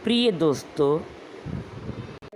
प्रिय दोस्तों,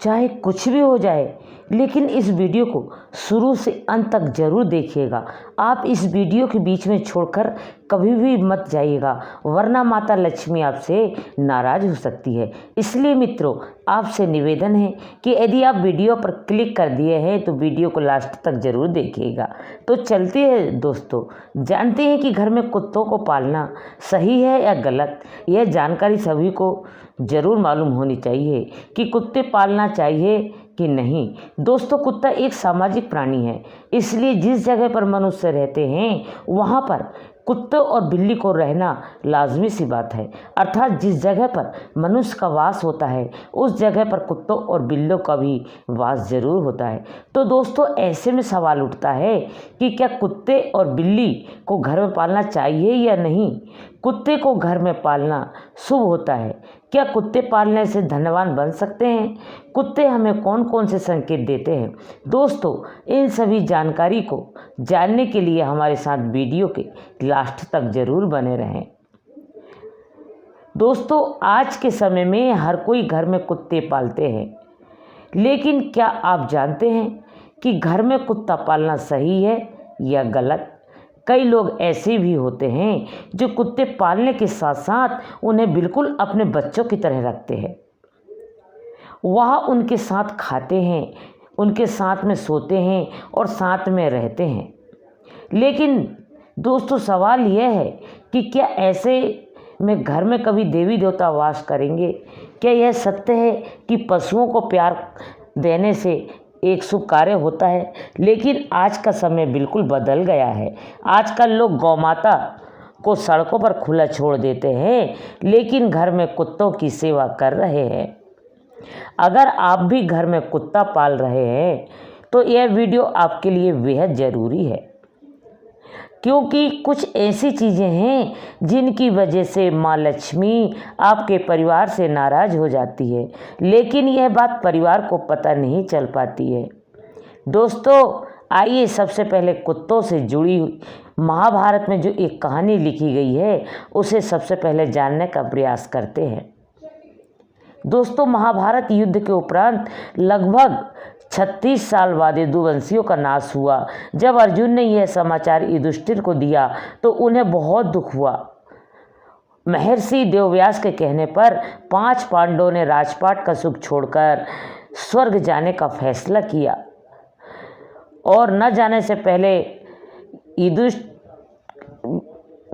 चाहे कुछ भी हो जाए लेकिन इस वीडियो को शुरू से अंत तक ज़रूर देखिएगा। आप इस वीडियो के बीच में छोड़कर कभी भी मत जाइएगा, वरना माता लक्ष्मी आपसे नाराज़ हो सकती है। इसलिए मित्रों, आपसे निवेदन है कि यदि आप वीडियो पर क्लिक कर दिए हैं तो वीडियो को लास्ट तक ज़रूर देखिएगा। तो चलते हैं दोस्तों, जानते हैं कि घर में कुत्तों को पालना सही है या गलत। यह जानकारी सभी को ज़रूर मालूम होनी चाहिए कि कुत्ते पालना चाहिए कि नहीं। दोस्तों, कुत्ता एक सामाजिक प्राणी है, इसलिए जिस जगह पर मनुष्य रहते हैं वहाँ पर कुत्ते और बिल्ली को रहना लाजमी सी बात है। अर्थात जिस जगह पर मनुष्य का वास होता है उस जगह पर कुत्तों और बिल्लियों का भी वास ज़रूर होता है। तो दोस्तों, ऐसे में सवाल उठता है कि क्या कुत्ते और बिल्ली को घर में पालना चाहिए या नहीं। कुत्ते को घर में पालना शुभ होता है। क्या कुत्ते पालने से धनवान बन सकते हैं? कुत्ते हमें कौन कौन से संकेत देते हैं? दोस्तों, इन सभी जानकारी को जानने के लिए हमारे साथ वीडियो के लास्ट तक ज़रूर बने रहें। दोस्तों, आज के समय में हर कोई घर में कुत्ते पालते हैं, लेकिन क्या आप जानते हैं कि घर में कुत्ता पालना सही है या गलत? कई लोग ऐसे भी होते हैं जो कुत्ते पालने के साथ साथ उन्हें बिल्कुल अपने बच्चों की तरह रखते हैं। वह उनके साथ खाते हैं, उनके साथ में सोते हैं और साथ में रहते हैं। लेकिन दोस्तों, सवाल यह है कि क्या ऐसे में घर में कभी देवी देवता वास करेंगे? क्या यह सत्य है कि पशुओं को प्यार देने से एक शुभ कार्य होता है? लेकिन आज का समय बिल्कुल बदल गया है। आजकल लोग गौमाता को सड़कों पर खुला छोड़ देते हैं, लेकिन घर में कुत्तों की सेवा कर रहे हैं। अगर आप भी घर में कुत्ता पाल रहे हैं तो यह वीडियो आपके लिए बेहद ज़रूरी है, क्योंकि कुछ ऐसी चीज़ें हैं जिनकी वजह से माँ लक्ष्मी आपके परिवार से नाराज़ हो जाती है, लेकिन यह बात परिवार को पता नहीं चल पाती है। दोस्तों, आइए सबसे पहले कुत्तों से जुड़ी हुई महाभारत में जो एक कहानी लिखी गई है उसे सबसे पहले जानने का प्रयास करते हैं। दोस्तों, महाभारत युद्ध के उपरांत लगभग 36 साल बाद यदुवंशियों का नाश हुआ। जब अर्जुन ने यह समाचार युधिष्ठिर को दिया तो उन्हें बहुत दुख हुआ। महर्षि देवव्यास के कहने पर 5 पांडवों ने राजपाट का सुख छोड़कर स्वर्ग जाने का फैसला किया और न जाने से पहले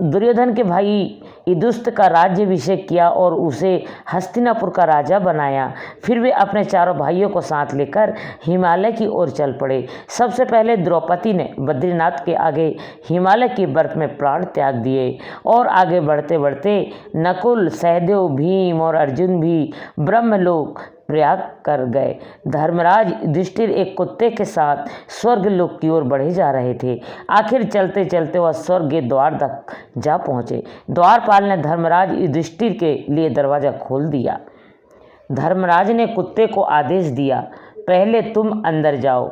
दुर्योधन के भाई युधिष्ठिर का राज्याभिषेक किया और उसे हस्तिनापुर का राजा बनाया। फिर वे अपने चारों भाइयों को साथ लेकर हिमालय की ओर चल पड़े। सबसे पहले द्रौपदी ने बद्रीनाथ के आगे हिमालय की बर्फ में प्राण त्याग दिए और आगे बढ़ते बढ़ते नकुल, सहदेव, भीम और अर्जुन भी ब्रह्मलोक प्रयाग कर गए। धर्मराज युधिष्ठिर एक कुत्ते के साथ स्वर्गलोक की ओर बढ़े जा रहे थे। आखिर चलते चलते वह स्वर्ग के द्वार तक जा पहुँचे। द्वारपाल ने धर्मराज युधिष्ठिर के लिए दरवाज़ा खोल दिया। धर्मराज ने कुत्ते को आदेश दिया, पहले तुम अंदर जाओ।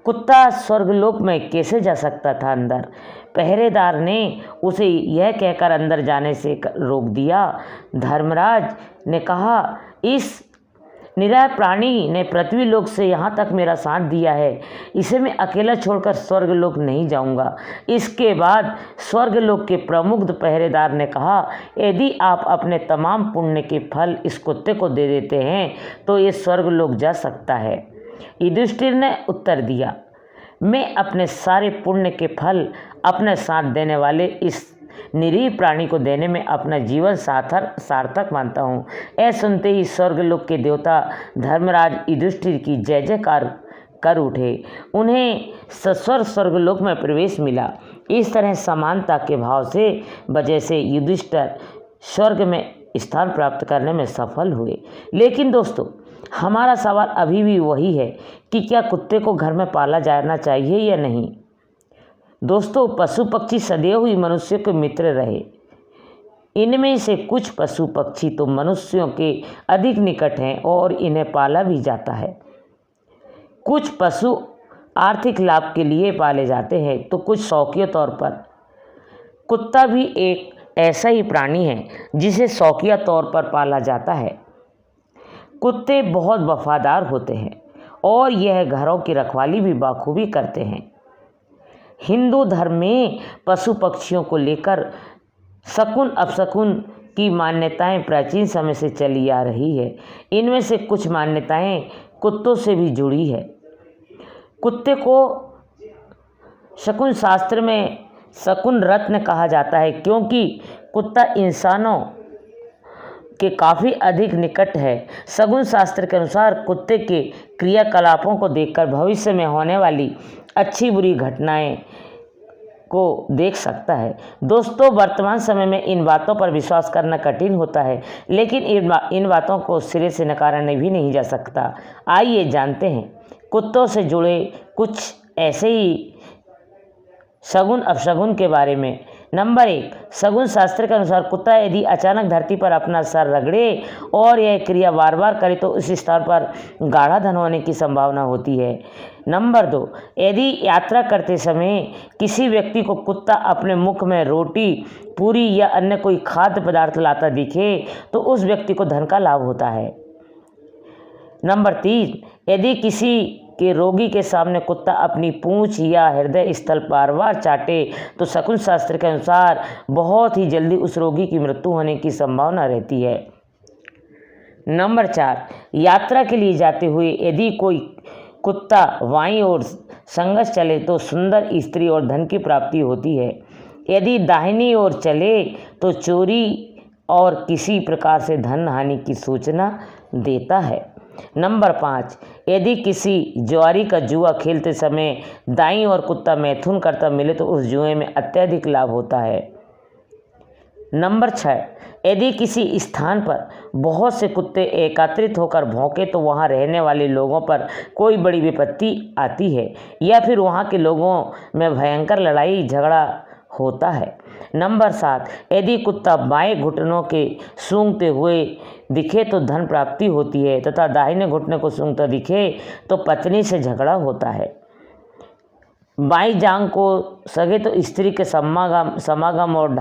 कुत्ता स्वर्गलोक में कैसे जा सकता था अंदर? पहरेदार ने उसे यह कहकर अंदर जाने से रोक दिया। धर्मराज ने कहा, इस निराय प्राणी ने पृथ्वी लोक से यहाँ तक मेरा साथ दिया है, इसे मैं अकेला छोड़कर स्वर्गलोक नहीं जाऊँगा। इसके बाद स्वर्गलोक के प्रमुख पहरेदार ने कहा, यदि आप अपने तमाम पुण्य के फल इस कुत्ते को दे देते हैं तो ये स्वर्गलोक जा सकता है। युधिष्ठिर ने उत्तर दिया, मैं अपने सारे पुण्य के फल अपने साथ देने वाले इस निरीह प्राणी को देने में अपना जीवन सार्थक मानता हूँ। ऐसा सुनते ही स्वर्गलोक के देवता धर्मराज युधिष्ठिर की जय जयकार कर उठे। उन्हें सस्वर स्वर्गलोक में प्रवेश मिला। इस तरह समानता के भाव से वजह से युधिष्ठिर स्वर्ग में स्थान प्राप्त करने में सफल हुए। लेकिन दोस्तों, हमारा सवाल अभी भी वही है कि क्या कुत्ते को घर में पाला जाना चाहिए या नहीं। दोस्तों, पशु पक्षी सदैव ही मनुष्य के मित्र रहे। इनमें से कुछ पशु पक्षी तो मनुष्यों के अधिक निकट हैं और इन्हें पाला भी जाता है। कुछ पशु आर्थिक लाभ के लिए पाले जाते हैं तो कुछ शौकिया तौर पर। कुत्ता भी एक ऐसा ही प्राणी है जिसे शौकिया तौर पर पाला जाता है। कुत्ते बहुत वफादार होते हैं और यह घरों की रखवाली भी बाखूबी करते हैं। हिंदू धर्म में पशु पक्षियों को लेकर शकुन अपशकुन की मान्यताएं प्राचीन समय से चली आ रही है। इनमें से कुछ मान्यताएं कुत्तों से भी जुड़ी है। कुत्ते को शकुन शास्त्र में शकुन रत्न कहा जाता है, क्योंकि कुत्ता इंसानों के काफ़ी अधिक निकट है। शकुन शास्त्र के अनुसार कुत्ते के क्रियाकलापों को देखकर भविष्य में होने वाली अच्छी बुरी घटनाएं को देख सकता है। दोस्तों, वर्तमान समय में इन बातों पर विश्वास करना कठिन होता है, लेकिन इन बातों को सिरे से नकारा भी नहीं जा सकता। आइए जानते हैं कुत्तों से जुड़े कुछ ऐसे ही शगुन अपशगुन के बारे में। नंबर 1, शगुन शास्त्र के अनुसार कुत्ता यदि अचानक धरती पर अपना सर रगड़े और यह क्रिया बार बार करे तो उस स्थान पर गाढ़ा धन होने की संभावना होती है। नंबर 2, यदि यात्रा करते समय किसी व्यक्ति को कुत्ता अपने मुख में रोटी, पूरी या अन्य कोई खाद्य पदार्थ लाता दिखे तो उस व्यक्ति को धन का लाभ होता है। नंबर 3, यदि किसी के रोगी के सामने कुत्ता अपनी पूंछ या हृदय स्थल बार बार चाटे तो शकुन शास्त्र के अनुसार बहुत ही जल्दी उस रोगी की मृत्यु होने की संभावना रहती है। नंबर 4, यात्रा के लिए जाते हुए यदि कोई कुत्ता बाईं ओर संघर्ष चले तो सुंदर स्त्री और धन की प्राप्ति होती है। यदि दाहिनी ओर चले तो चोरी और किसी प्रकार से धन हानि की सूचना देता है। नंबर 5, यदि किसी जुआरी का जुआ खेलते समय दाईं ओर कुत्ता मैथुन करता मिले तो उस जुए में अत्यधिक लाभ होता है। नंबर 6, यदि किसी स्थान पर बहुत से कुत्ते एकत्रित होकर भौंके तो वहां रहने वाले लोगों पर कोई बड़ी विपत्ति आती है या फिर वहां के लोगों में भयंकर लड़ाई झगड़ा होता है। नंबर 7, यदि कुत्ता बाएं घुटनों के सूंघते हुए दिखे तो धन प्राप्ति होती है तथा दाहिने घुटने को सूंघता दिखे तो पत्नी से झगड़ा होता है। बाईं जांघ को सगे तो स्त्री के समागम और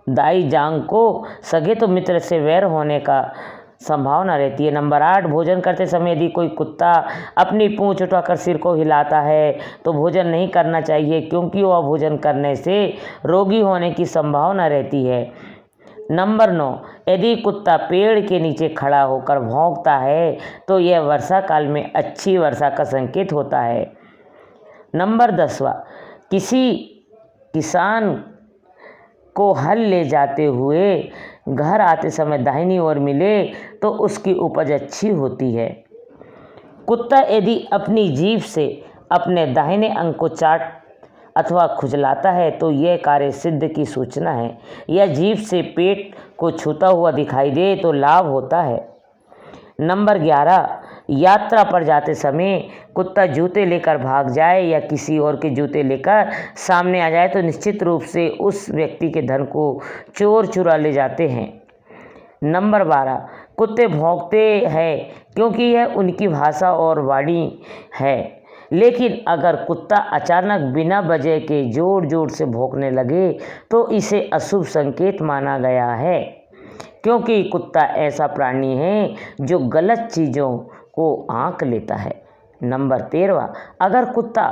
दाई जांघ को सगे तो मित्र से वैर होने का संभावना रहती है। नंबर 8, भोजन करते समय यदि कोई कुत्ता अपनी पूंछ उठाकर सिर को हिलाता है तो भोजन नहीं करना चाहिए, क्योंकि वह भोजन करने से रोगी होने की संभावना रहती है। नंबर 9, यदि कुत्ता पेड़ के नीचे खड़ा होकर भौंकता है तो यह वर्षा काल में अच्छी वर्षा का संकेत होता है। नंबर 10वां, किसी किसान को हल ले जाते हुए घर आते समय दाहिनी ओर मिले तो उसकी उपज अच्छी होती है। कुत्ता यदि अपनी जीभ से अपने दाहिने अंग को चाट अथवा खुजलाता है तो यह कार्य सिद्ध की सूचना है। यह जीभ से पेट को छूता हुआ दिखाई दे तो लाभ होता है। नंबर 11, यात्रा पर जाते समय कुत्ता जूते लेकर भाग जाए या किसी और के जूते लेकर सामने आ जाए तो निश्चित रूप से उस व्यक्ति के धन को चोर चुरा ले जाते हैं। नंबर 12, कुत्ते भौंकते हैं क्योंकि यह उनकी भाषा और वाणी है, लेकिन अगर कुत्ता अचानक बिना वजह के जोर जोर से भौंकने लगे तो इसे अशुभ संकेत माना गया है, क्योंकि कुत्ता ऐसा प्राणी है जो गलत चीज़ों को आंक लेता है। नंबर 13वां, अगर कुत्ता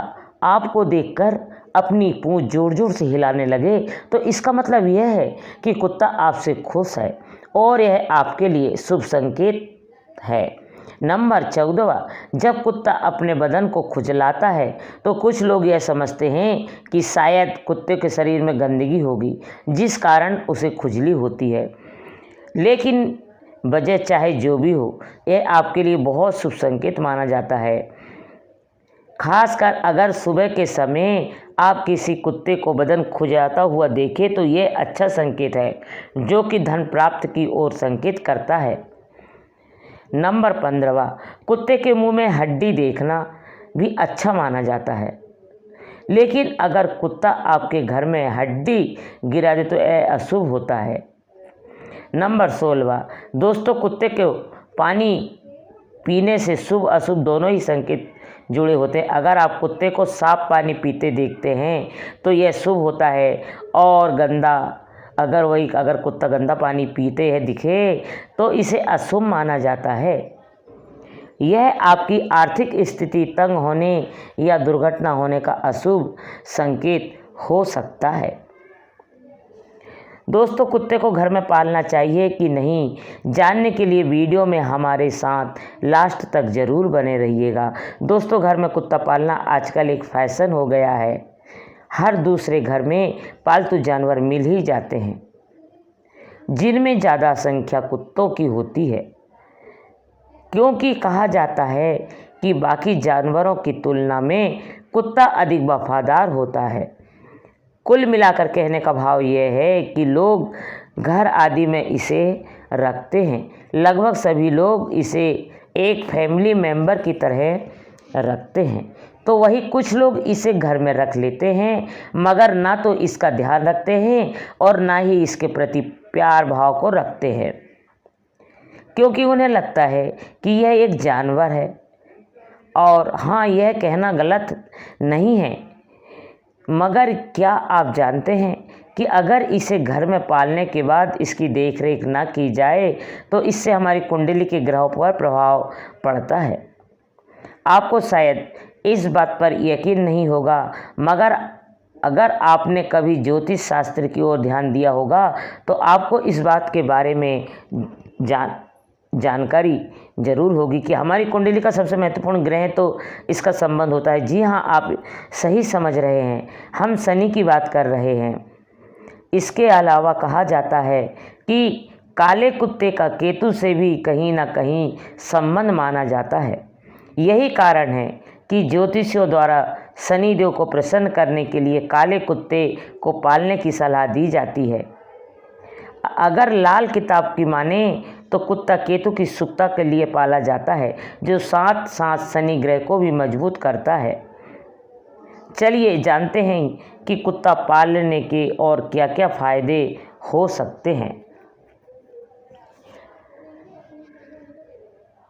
आपको देखकर अपनी पूंछ जोर जोर से हिलाने लगे तो इसका मतलब यह है कि कुत्ता आपसे खुश है और यह आपके लिए शुभ संकेत है। नंबर 14वां, जब कुत्ता अपने बदन को खुजलाता है तो कुछ लोग यह समझते हैं कि शायद कुत्ते के शरीर में गंदगी होगी जिस कारण उसे खुजली होती है, लेकिन वजह चाहे जो भी हो यह आपके लिए बहुत शुभ संकेत माना जाता है। खासकर अगर सुबह के समय आप किसी कुत्ते को बदन खुजाता हुआ देखें तो यह अच्छा संकेत है जो कि धन प्राप्त की ओर संकेत करता है। नंबर 15वां, कुत्ते के मुंह में हड्डी देखना भी अच्छा माना जाता है, लेकिन अगर कुत्ता आपके घर में हड्डी गिरा दे तो यह अशुभ होता है। नंबर 16वां, दोस्तों, कुत्ते को पानी पीने से शुभ अशुभ दोनों ही संकेत जुड़े होते हैं। अगर आप कुत्ते को साफ पानी पीते देखते हैं तो यह शुभ होता है और गंदा अगर कुत्ता गंदा पानी पीते हैं दिखे तो इसे अशुभ माना जाता है। यह आपकी आर्थिक स्थिति तंग होने या दुर्घटना होने का अशुभ संकेत हो सकता है। दोस्तों, कुत्ते को घर में पालना चाहिए कि नहीं, जानने के लिए वीडियो में हमारे साथ लास्ट तक ज़रूर बने रहिएगा। दोस्तों, घर में कुत्ता पालना आजकल एक फैशन हो गया है। हर दूसरे घर में पालतू जानवर मिल ही जाते हैं, जिनमें ज़्यादा संख्या कुत्तों की होती है, क्योंकि कहा जाता है कि बाकी जानवरों की तुलना में कुत्ता अधिक वफादार होता है। कुल मिलाकर कहने का भाव यह है कि लोग घर आदि में इसे रखते हैं। लगभग सभी लोग इसे एक फैमिली मेंबर की तरह रखते हैं, तो वही कुछ लोग इसे घर में रख लेते हैं, मगर ना तो इसका ध्यान रखते हैं और ना ही इसके प्रति प्यार भाव को रखते हैं, क्योंकि उन्हें लगता है कि यह एक जानवर है। और हाँ, यह कहना गलत नहीं है, मगर क्या आप जानते हैं कि अगर इसे घर में पालने के बाद इसकी देखरेख ना की जाए तो इससे हमारी कुंडली के ग्रहों पर प्रभाव पड़ता है। आपको शायद इस बात पर यकीन नहीं होगा, मगर अगर आपने कभी ज्योतिष शास्त्र की ओर ध्यान दिया होगा तो आपको इस बात के बारे में जानकारी जरूर होगी कि हमारी कुंडली का सबसे महत्वपूर्ण ग्रह तो इसका संबंध होता है। जी हाँ, आप सही समझ रहे हैं, हम शनि की बात कर रहे हैं। इसके अलावा कहा जाता है कि काले कुत्ते का केतु से भी कहीं ना कहीं संबंध माना जाता है। यही कारण है कि ज्योतिषियों द्वारा शनिदेव को प्रसन्न करने के लिए काले कुत्ते को पालने की सलाह दी जाती है। अगर लाल किताब की माने तो कुत्ता केतु की शुभता के लिए पाला जाता है, जो साथ साथ शनि ग्रह को भी मजबूत करता है। चलिए जानते हैं कि कुत्ता पालने के और क्या क्या फायदे हो सकते हैं।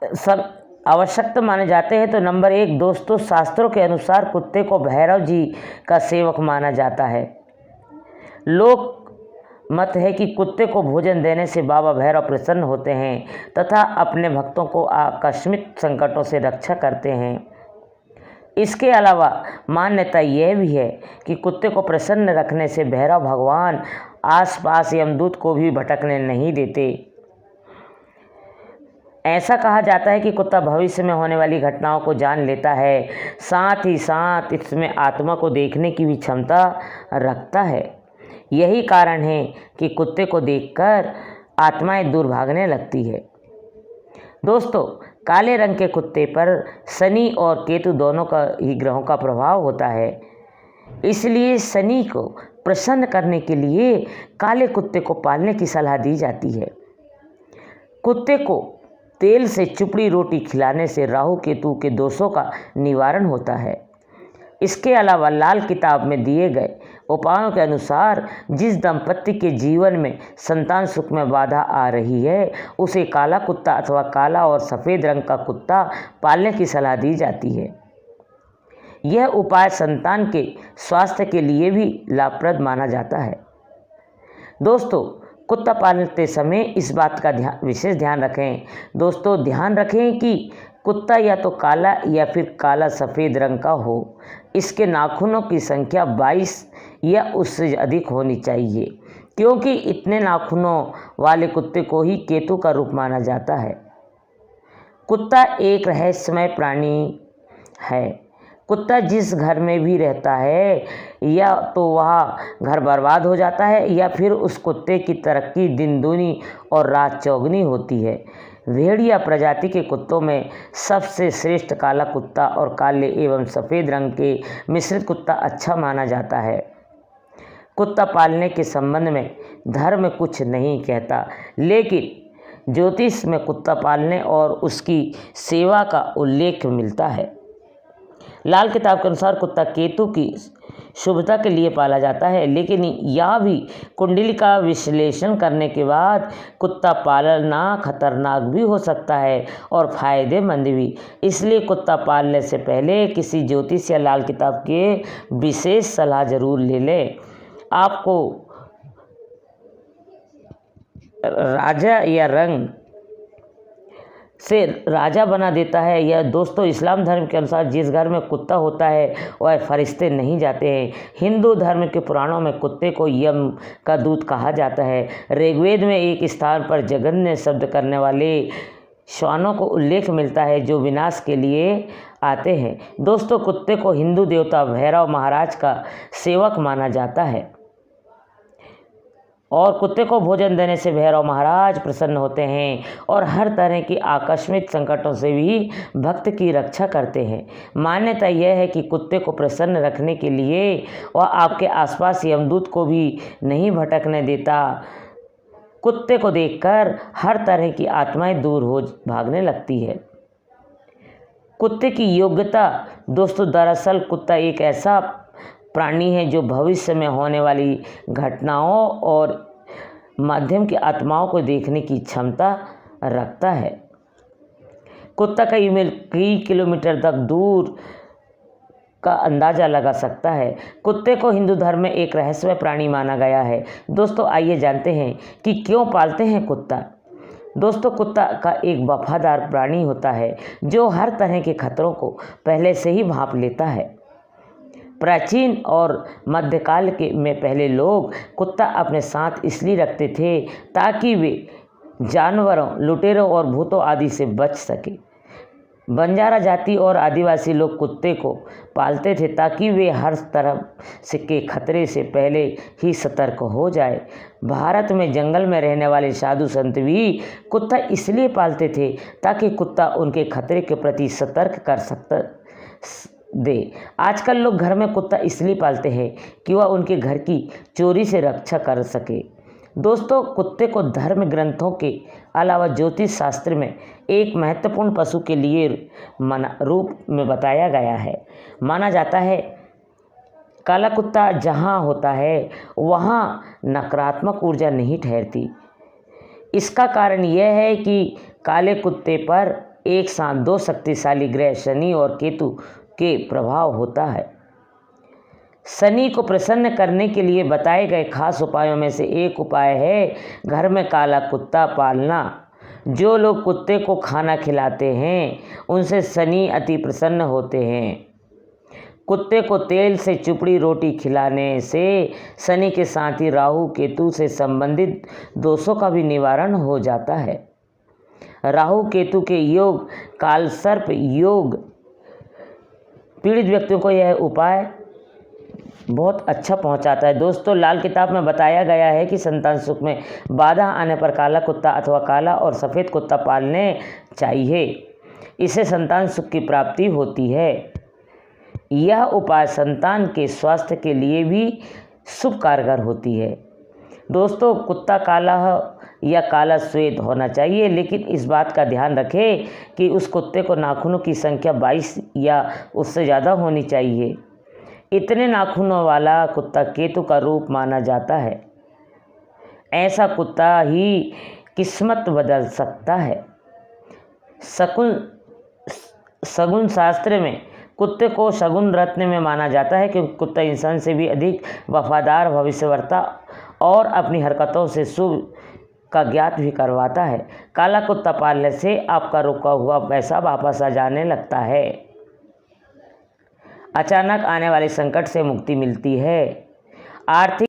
सब आवश्यकता माने जाते हैं तो नंबर 1 दोस्तों, शास्त्रों के अनुसार कुत्ते को भैरव जी का सेवक माना जाता है। लोक मत है कि कुत्ते को भोजन देने से बाबा भैरव प्रसन्न होते हैं तथा अपने भक्तों को आकस्मिक संकटों से रक्षा करते हैं। इसके अलावा मान्यता यह भी है कि कुत्ते को प्रसन्न रखने से भैरव भगवान आसपास यमदूत को भी भटकने नहीं देते। ऐसा कहा जाता है कि कुत्ता भविष्य में होने वाली घटनाओं को जान लेता है, साथ ही साथ इसमें आत्मा को देखने की भी क्षमता रखता है। यही कारण है कि कुत्ते को देखकर आत्माएं दूर भागने लगती है। दोस्तों, काले रंग के कुत्ते पर शनि और केतु दोनों का ही ग्रहों का प्रभाव होता है, इसलिए शनि को प्रसन्न करने के लिए काले कुत्ते को पालने की सलाह दी जाती है। कुत्ते को तेल से चुपड़ी रोटी खिलाने से राहु केतु के दोषों का निवारण होता है। इसके अलावा लाल किताब में दिए गए उपायों के अनुसार जिस दंपत्ति के जीवन में संतान सुख में बाधा आ रही है, उसे काला कुत्ता अथवा काला और सफ़ेद रंग का कुत्ता पालने की सलाह दी जाती है। यह उपाय संतान के स्वास्थ्य के लिए भी लाभप्रद माना जाता है। दोस्तों, कुत्ता पालते समय इस बात का विशेष ध्यान रखें। दोस्तों, ध्यान रखें कि कुत्ता या तो काला या फिर काला सफ़ेद रंग का हो। इसके नाखूनों की संख्या 22 या उससे अधिक होनी चाहिए, क्योंकि इतने नाखूनों वाले कुत्ते को ही केतु का रूप माना जाता है। कुत्ता एक रहस्यमय प्राणी है। कुत्ता जिस घर में भी रहता है या तो वह घर बर्बाद हो जाता है या फिर उस कुत्ते की तरक्की दिन दूनी और रात चौगुनी होती है। भेड़िया प्रजाति के कुत्तों में सबसे श्रेष्ठ काला कुत्ता और काले एवं सफ़ेद रंग के मिश्रित कुत्ता अच्छा माना जाता है। कुत्ता पालने के संबंध में धर्म कुछ नहीं कहता, लेकिन ज्योतिष में कुत्ता पालने और उसकी सेवा का उल्लेख मिलता है। लाल किताब के अनुसार कुत्ता केतु की शुभता के लिए पाला जाता है, लेकिन यह भी कुंडली का विश्लेषण करने के बाद कुत्ता पालना खतरनाक भी हो सकता है और फायदेमंद भी। इसलिए कुत्ता पालने से पहले किसी ज्योतिष या लाल किताब के विशेष सलाह जरूर ले लें। आपको राजा या रंग से राजा बना देता है। यह दोस्तों इस्लाम धर्म के अनुसार जिस घर में कुत्ता होता है वह फरिश्ते नहीं जाते हैं। हिंदू धर्म के पुराणों में कुत्ते को यम का दूत कहा जाता है। ऋग्वेद में एक स्थान पर जघन्य शब्द करने वाले श्वानों को उल्लेख मिलता है जो विनाश के लिए आते हैं। दोस्तों कुत्ते को हिंदू देवता भैरव महाराज का सेवक माना जाता है और कुत्ते को भोजन देने से भैरव महाराज प्रसन्न होते हैं और हर तरह की आकस्मिक संकटों से भी भक्त की रक्षा करते हैं। मान्यता यह है कि कुत्ते को प्रसन्न रखने के लिए वह आपके आसपास यमदूत को भी नहीं भटकने देता। कुत्ते को देखकर हर तरह की आत्माएं दूर हो भागने लगती है। कुत्ते की योग्यता दोस्तों, दरअसल कुत्ता एक ऐसा प्राणी है जो भविष्य में होने वाली घटनाओं और माध्यम की आत्माओं को देखने की क्षमता रखता है। कुत्ता कई किलोमीटर तक दूर का अंदाज़ा लगा सकता है। कुत्ते को हिंदू धर्म में एक रहस्यमय प्राणी माना गया है। दोस्तों आइए जानते हैं कि क्यों पालते हैं कुत्ता। दोस्तों कुत्ता का एक वफादार प्राणी होता है जो हर तरह के खतरों को पहले से ही भांप लेता है। प्राचीन और मध्यकाल में पहले लोग कुत्ता अपने साथ इसलिए रखते थे ताकि वे जानवरों, लुटेरों और भूतों आदि से बच सके। बंजारा जाति और आदिवासी लोग कुत्ते को पालते थे ताकि वे हर तरफ से के खतरे से पहले ही सतर्क हो जाए। भारत में जंगल में रहने वाले साधु संत भी कुत्ता इसलिए पालते थे ताकि कुत्ता उनके खतरे के प्रति सतर्क कर सकता दे। आजकल लोग घर में कुत्ता इसलिए पालते हैं कि वह उनके घर की चोरी से रक्षा कर सके। दोस्तों कुत्ते को धर्म ग्रंथों के अलावा ज्योतिष शास्त्र में एक महत्वपूर्ण पशु के लिए रूप में बताया गया है। माना जाता है काला कुत्ता जहाँ होता है वहाँ नकारात्मक ऊर्जा नहीं ठहरती। इसका कारण यह है कि काले कुत्ते पर एक साथ दो शक्तिशाली ग्रह शनि और केतु के प्रभाव होता है। शनि को प्रसन्न करने के लिए बताए गए खास उपायों में से एक उपाय है घर में काला कुत्ता पालना। जो लोग कुत्ते को खाना खिलाते हैं उनसे शनि अति प्रसन्न होते हैं। कुत्ते को तेल से चुपड़ी रोटी खिलाने से शनि के साथ ही राहु केतु से संबंधित दोषों का भी निवारण हो जाता है। राहु केतु के योग, कालसर्प योग पीड़ित व्यक्तियों को यह उपाय बहुत अच्छा पहुंचाता है। दोस्तों लाल किताब में बताया गया है कि संतान सुख में बाधा आने पर काला कुत्ता अथवा काला और सफ़ेद कुत्ता पालने चाहिए। इससे संतान सुख की प्राप्ति होती है। यह उपाय संतान के स्वास्थ्य के लिए भी शुभ कारगर होती है। दोस्तों कुत्ता काला या काला श्वेत होना चाहिए, लेकिन इस बात का ध्यान रखें कि उस कुत्ते को नाखूनों की संख्या 22 या उससे ज़्यादा होनी चाहिए। इतने नाखूनों वाला कुत्ता केतु का रूप माना जाता है। ऐसा कुत्ता ही किस्मत बदल सकता है। शगुन शास्त्र में कुत्ते को शगुन रत्न में माना जाता है क्योंकि कुत्ता इंसान से भी अधिक वफादार, भविष्यवक्ता और अपनी हरकतों से शुभ का ज्ञात भी करवाता है। काला कुत्ता पालने से आपका रुका हुआ पैसा वापस आ जाने लगता है। अचानक आने वाले संकट से मुक्ति मिलती है। आर्थिक